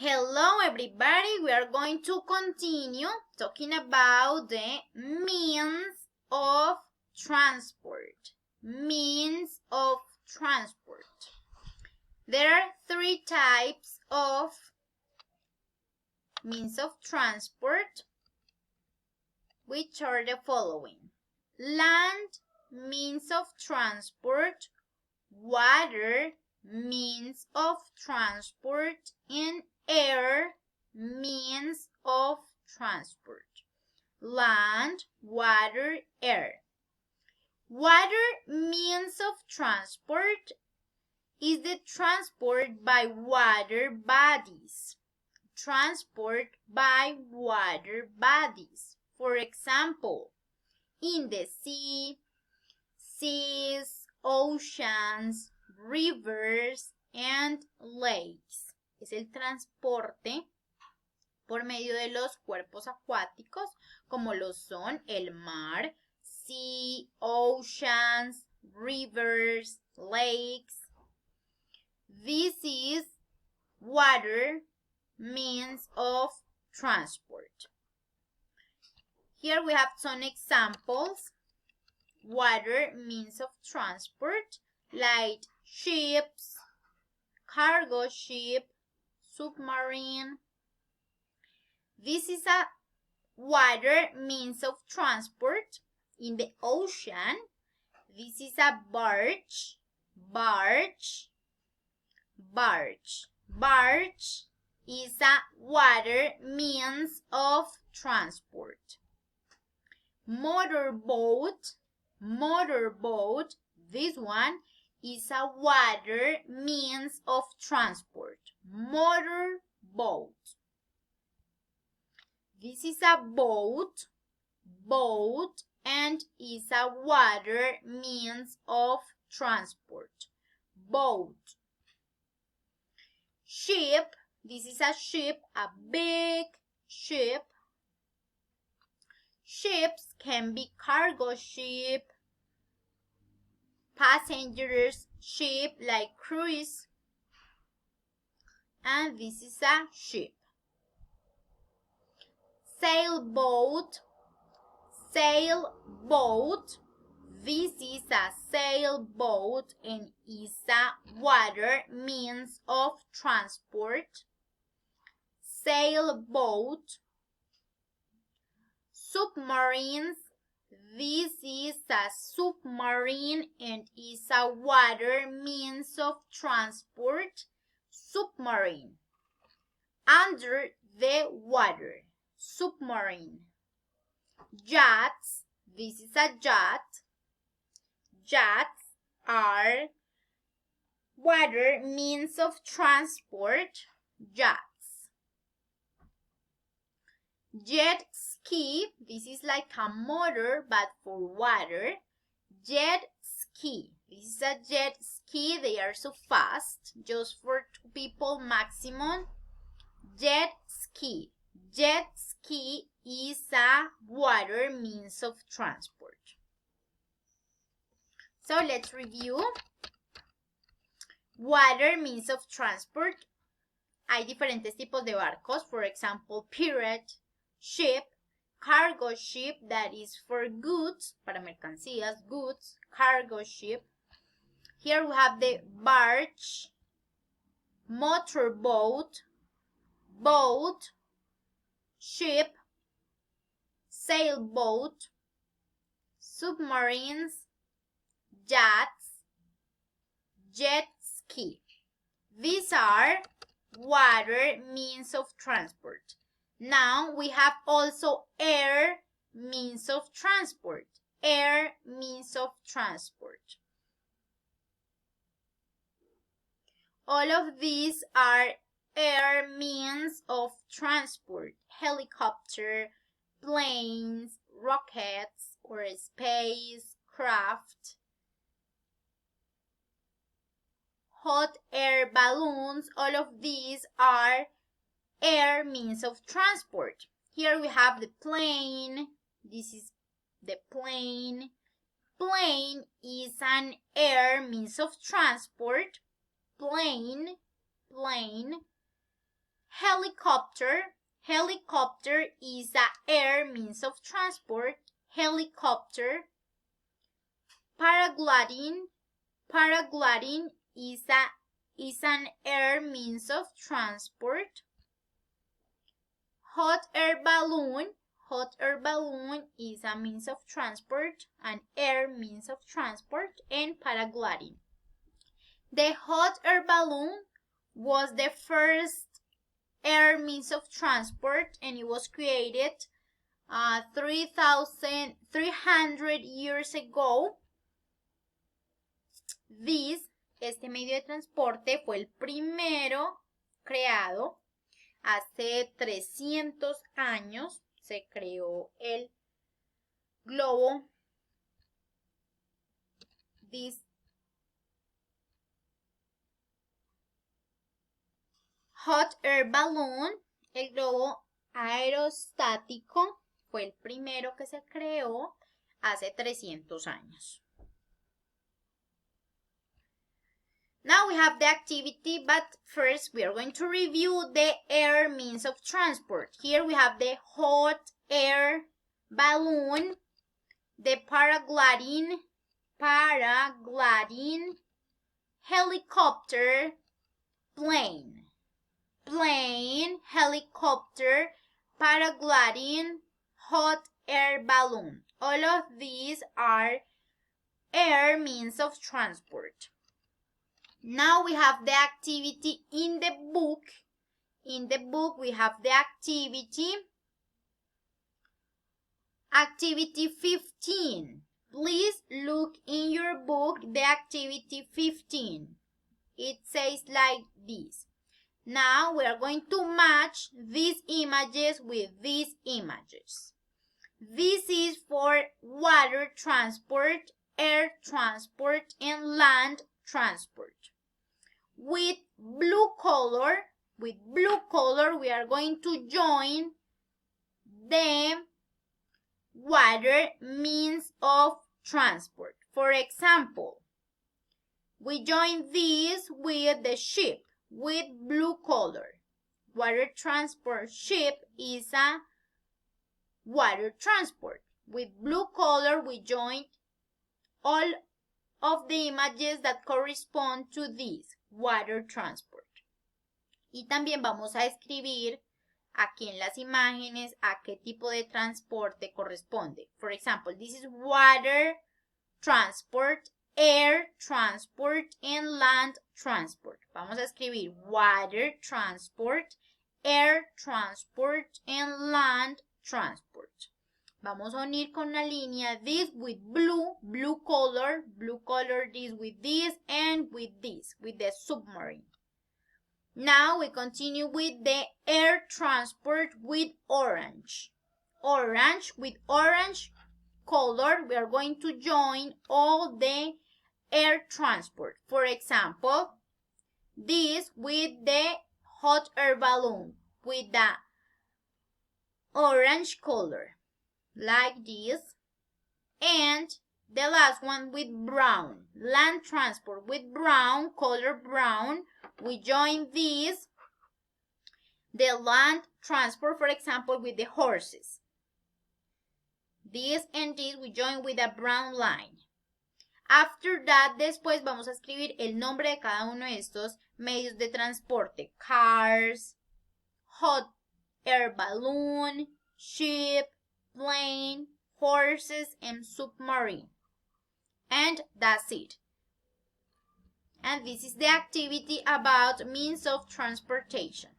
Hello everybody, we are going to continue talking about the means of transport. Means of transport. There are three types of means of transport, which are the following. Land means of transport, water means of transport, and air means of transport. Land, water, air. Water means of transport is the transport by water bodies. Transport by water bodies. For example, in the sea, seas, oceans, rivers, and lakes. Es el transporte por medio de los cuerpos acuáticos, como lo son el mar, sea, oceans, rivers, lakes. This is water means of transport. Here we have some examples. Water means of transport, like ships, cargo ship, submarine. This is a water means of transport in the ocean. This is a barge, barge, barge. Barge is a water means of transport. Motorboat, motorboat, this one is a water means of transport. Motorboat. This is a boat, boat, and is a water means of transport. Boat. Ship, this is a ship, a big ship. Ships can be cargo ship, passengers ship like cruise, and this is a ship. Sailboat, sailboat, this is a sailboat and is a water means of transport. Sailboat. Submarines, this is a submarine and is a water means of transport. Submarine. Under the water. Submarine. Yachts, this is a yacht. Yachts are water means of transport. Yachts. Jet ski, this is like a motor but for water. Jet ski, this is a jet ski, they are so fast, just for 2 people maximum. Jet ski. Jet ski is a water means of transport. So let's review. Water means of transport. Hay diferentes tipos de barcos, for example, pirate, ship, cargo ship, that is for goods, para mercancías, goods, cargo ship. Here we have the barge, motorboat, boat, ship, sailboat, submarines, yachts, jet ski. These are water means of transport. Now we have also air means of transport. Air means of transport. All of these are air means of transport. Helicopter, planes, rockets, or spacecraft. Hot air balloons, all of these are air means of transport. Here we have the plane. This is the plane. Plane is an air means of transport. Plane. helicopter. Helicopter is a air means of transport. Helicopter. Paragliding. Paragliding is an air means of transport. Hot air balloon. Hot air balloon is a means of transport, an air means of transport, and paragliding. The hot air balloon was the first air means of transport, and it was created 3,300 years ago. Este medio de transporte fue el primero creado hace 300 años. Se creó el globo. This hot air balloon, el globo aerostático, fue el primero que se creó hace 300 años. Now we have the activity, but first we are going to review the air means of transport. Here we have the hot air balloon, the paragliding, helicopter, plane, helicopter, paragliding, hot air balloon. All of these are air means of transport. Now we have the activity in the book. In the book we have the activity. Activity 15. Please look in your book the activity 15. It says like this. Now we are going to match these images with these images. This is for water transport, air transport, and land transport. With blue color, we are going to join the water means of transport. For example, we join this with the ship with blue color. Water transport ship is a water transport. With blue color, we join all of the images that correspond to this water transport. Y también vamos a escribir aquí en las imágenes a qué tipo de transporte corresponde. For example, this is water transport, air transport, and land transport. Vamos a escribir water transport, air transport, and land transport. Vamos a unir con una línea this with blue color this with this, and with this, with the submarine. Now we continue with the air transport with orange. With orange color, we are going to join all the air transport. For example, this with the hot air balloon with the orange color, like this. And the last one with brown, land transport with brown, color brown. We join this, the land transport, for example, with the horses. This and this we join with a brown line. After that, después vamos a escribir el nombre de cada uno de estos medios de transporte. Cars, hot air balloon, ship, plane, horses, and submarine. And that's it. And this is the activity about means of transportation.